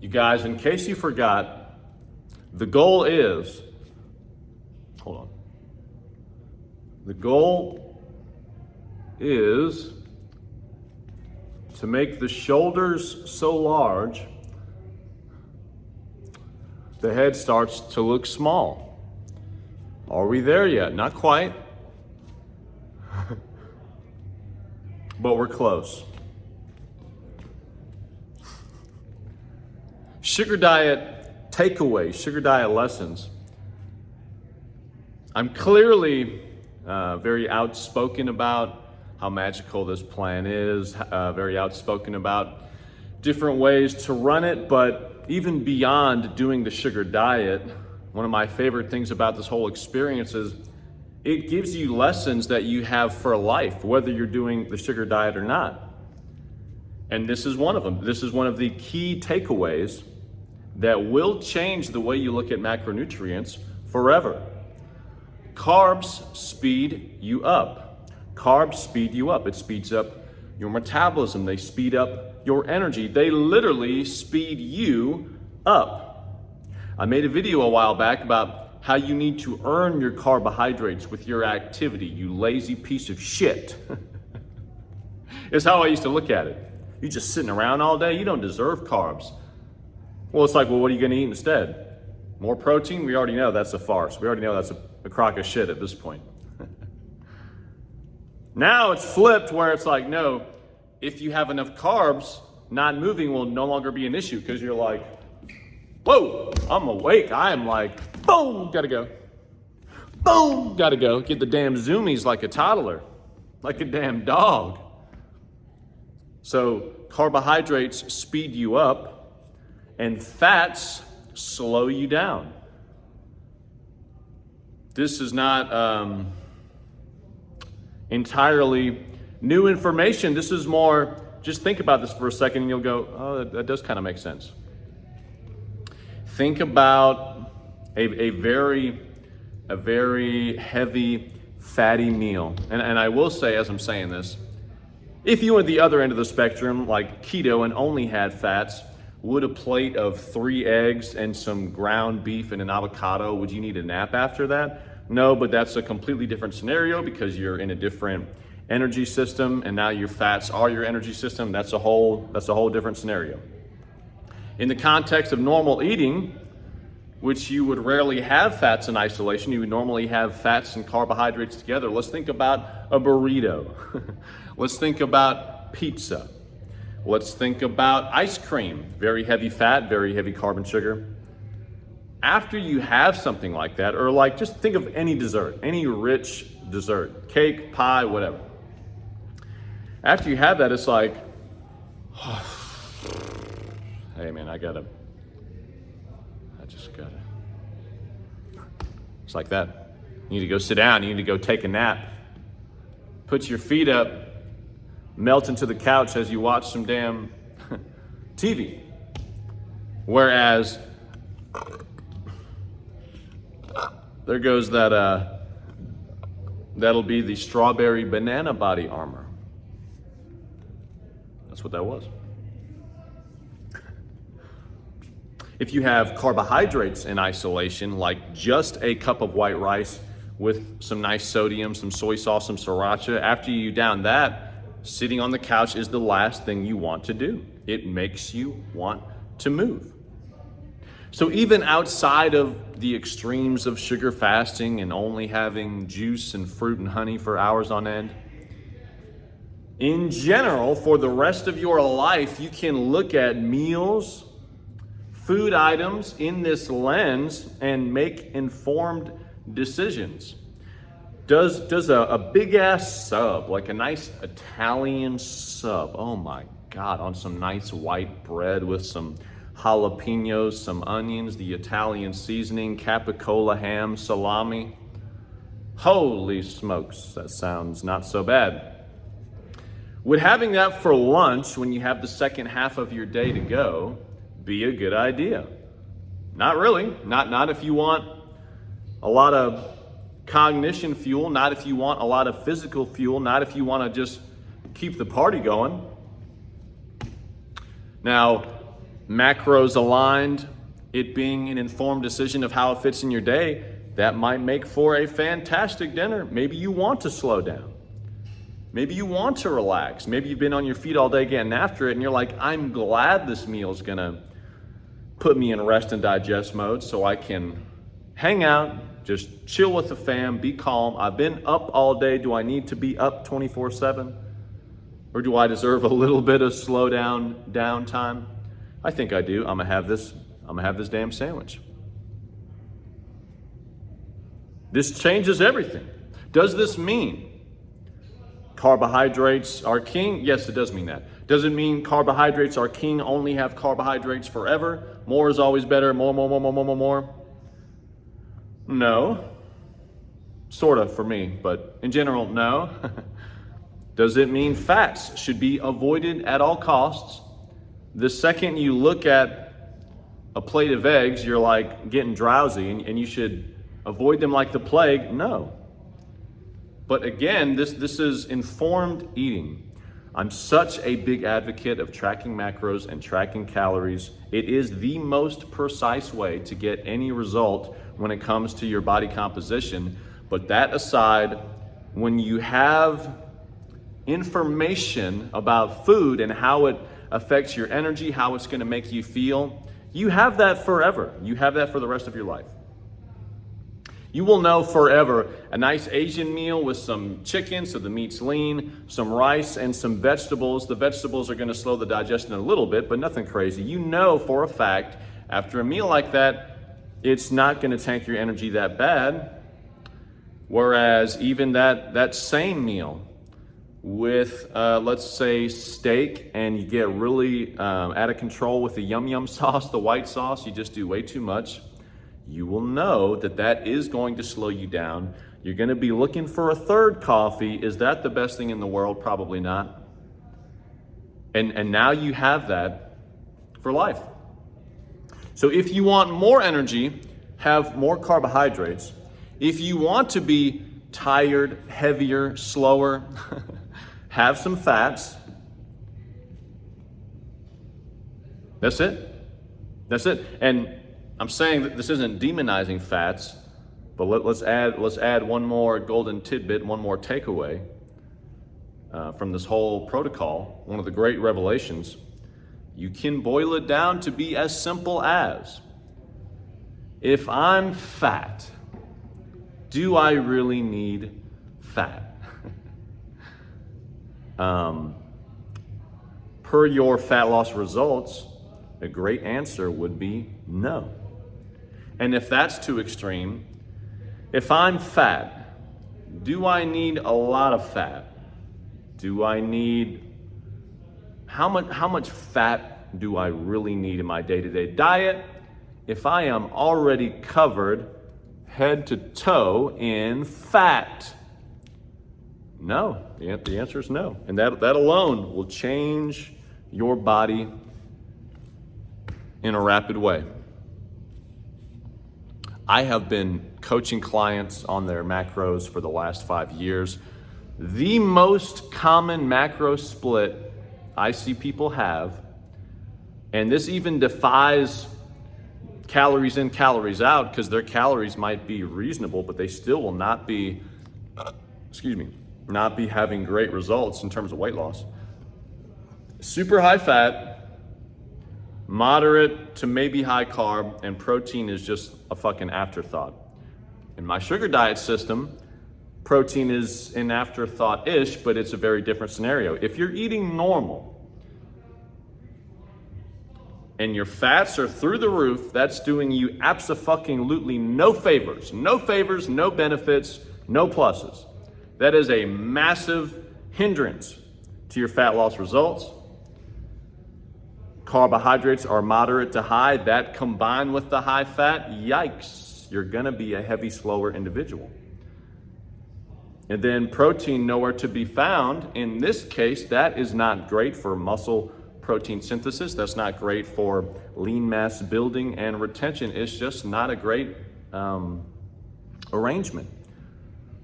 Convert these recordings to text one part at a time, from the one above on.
You guys, in case you forgot, the goal is, hold on. The goal is to make the shoulders so large, the head starts to look small. Are we there yet? Not quite. But we're close. Sugar diet takeaways, sugar diet lessons. I'm clearly very outspoken about how magical this plan is, very outspoken about different ways to run it, but even beyond doing the sugar diet, one of my favorite things about this whole experience is it gives you lessons that you have for life, whether you're doing the sugar diet or not. And this is one of them. This is one of the key takeaways that will change the way you look at macronutrients forever. Carbs speed you up. Carbs speed you up. It speeds up your metabolism. They speed up your energy. They literally speed you up. I made a video a while back about how you need to earn your carbohydrates with your activity, you lazy piece of shit. It's how I used to look at it. You just sitting around all day, you don't deserve carbs. Well, it's like, well, what are you gonna eat instead? More protein? We already know that's a farce. We already know that's a crock of shit at this point. Now it's flipped where it's like, no, if you have enough carbs, not moving will no longer be an issue because you're like, whoa, I'm awake. I am like, boom, gotta go. Boom, gotta go. Get the damn zoomies like a toddler, like a damn dog. So carbohydrates speed you up and fats slow you down. This is not entirely new information. This is more, just think about this for a second and you'll go, oh, that does kind of make sense. Think about a very heavy, fatty meal. And I will say, as I'm saying this, if you were at the other end of the spectrum, like keto and only had fats, would a plate of 3 eggs and some ground beef and an avocado, would you need a nap after that? No, but that's a completely different scenario because you're in a different energy system and now your fats are your energy system. That's a whole different scenario. In the context of normal eating, which you would rarely have fats in isolation, you would normally have fats and carbohydrates together. Let's think about a burrito. Let's think about pizza. Let's think about ice cream, very heavy fat, very heavy carb and sugar. After you have something like that, or like just think of any dessert, any rich dessert, cake, pie, whatever. After you have that, it's like, hey man, it's like that. You need to go sit down, you need to go take a nap. Put your feet up, melt into the couch as you watch some damn TV. Whereas, there goes that'll be the strawberry banana body armor. That's what that was. If you have carbohydrates in isolation, like just a cup of white rice with some nice sodium, some soy sauce, some sriracha, after you down that, sitting on the couch is the last thing you want to do. It makes you want to move. So even outside of the extremes of sugar fasting and only having juice and fruit and honey for hours on end, in general, for the rest of your life, you can look at meals, food items in this lens and make informed decisions. Does a big ass sub, like a nice Italian sub, oh my God, on some nice white bread with some jalapenos, some onions, the Italian seasoning, capicola ham, salami. Holy smokes, that sounds not so bad. Would having that for lunch when you have the second half of your day to go be a good idea? Not really. Not if you want a lot of cognition fuel, not if you want a lot of physical fuel, not if you want to just keep the party going. Now, macros aligned, it being an informed decision of how it fits in your day, that might make for a fantastic dinner. Maybe you want to slow down. Maybe you want to relax. Maybe you've been on your feet all day getting after it and you're like, I'm glad this meal is gonna put me in rest and digest mode so I can hang out, just chill with the fam, be calm. I've been up all day. Do I need to be up 24/7? Or do I deserve a little bit of slow down, downtime? I think I do. I'm gonna have this damn sandwich. This changes everything. Does this mean carbohydrates are king? Yes, it does mean that. Does it mean carbohydrates are king, only have carbohydrates forever? More is always better, more? No. Sort of for me, but in general, no. Does it mean fats should be avoided at all costs? The second you look at a plate of eggs, you're like getting drowsy and you should avoid them like the plague? No. But again, this is informed eating. I'm such a big advocate of tracking macros and tracking calories. It is the most precise way to get any result when it comes to your body composition. But that aside, when you have information about food and how it affects your energy, how it's going to make you feel, you have that forever. You have that for the rest of your life. You will know forever a nice Asian meal with some chicken, so the meat's lean, some rice, and some vegetables. The vegetables are going to slow the digestion a little bit, but nothing crazy. You know for a fact, after a meal like that, it's not going to tank your energy that bad. Whereas even that same meal with, let's say, steak, and you get really out of control with the yum yum sauce, the white sauce, you just do way too much, you will know that is going to slow you down. You're going to be looking for a third coffee. Is that the best thing in the world? Probably not. And now you have that for life. So if you want more energy, have more carbohydrates. If you want to be tired, heavier, slower, have some fats. That's it. That's it. And I'm saying that this isn't demonizing fats, but let's add one more golden tidbit, one more takeaway from this whole protocol. One of the great revelations. You can boil it down to be as simple as, if I'm fat, do I really need fat? Per your fat loss results, a great answer would be no. And if that's too extreme, if I'm fat, do I need a lot of fat? Do I need, how much fat do I really need in my day-to-day diet if I am already covered head to toe in fat? No, the answer is no. And that alone will change your body in a rapid way. I have been coaching clients on their macros for the last 5 years. The most common macro split I see people have, and this even defies calories in, calories out, because their calories might be reasonable, but they still will not be, not be having great results in terms of weight loss. Super high fat, moderate to maybe high carb, and protein is just a fucking afterthought. In my sugar diet system, protein is an afterthought-ish, but it's a very different scenario. If you're eating normal and your fats are through the roof, that's doing you abso-fucking-lutely no favors, no benefits, no pluses. That is a massive hindrance to your fat loss results. Carbohydrates are moderate to high. That combined with the high fat, yikes, you're gonna be a heavy, slower individual. And then protein nowhere to be found. In this case, that is not great for muscle protein synthesis. That's not great for lean mass building and retention. It's just not a great arrangement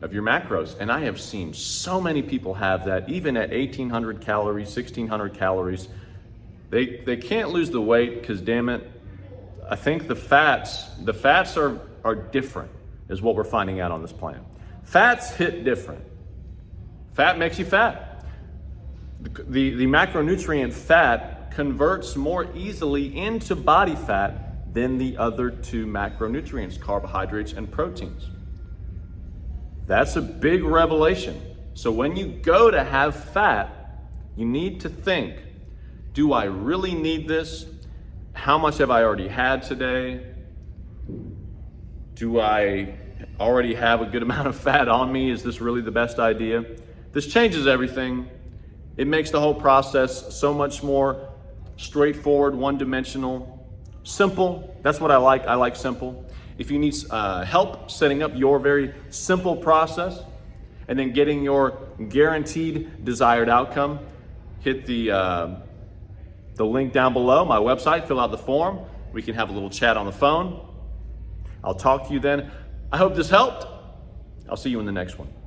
of your macros. And I have seen so many people have that, even at 1,800 calories, 1,600 calories. They can't lose the weight because, damn it, I think the fats are different, is what we're finding out on this plan. Fats hit different. Fat makes you fat. The macronutrient fat converts more easily into body fat than the other two macronutrients, carbohydrates and proteins. That's a big revelation. So when you go to have fat, you need to think, do I really need this? How much have I already had today? Do I already have a good amount of fat on me? Is this really the best idea? This changes everything. It makes the whole process so much more straightforward, one-dimensional, simple. That's what I like. I like simple. If you need help setting up your very simple process and then getting your guaranteed desired outcome, hit the link down below, my website, fill out the form. We can have a little chat on the phone. I'll talk to you then. I hope this helped. I'll see you in the next one.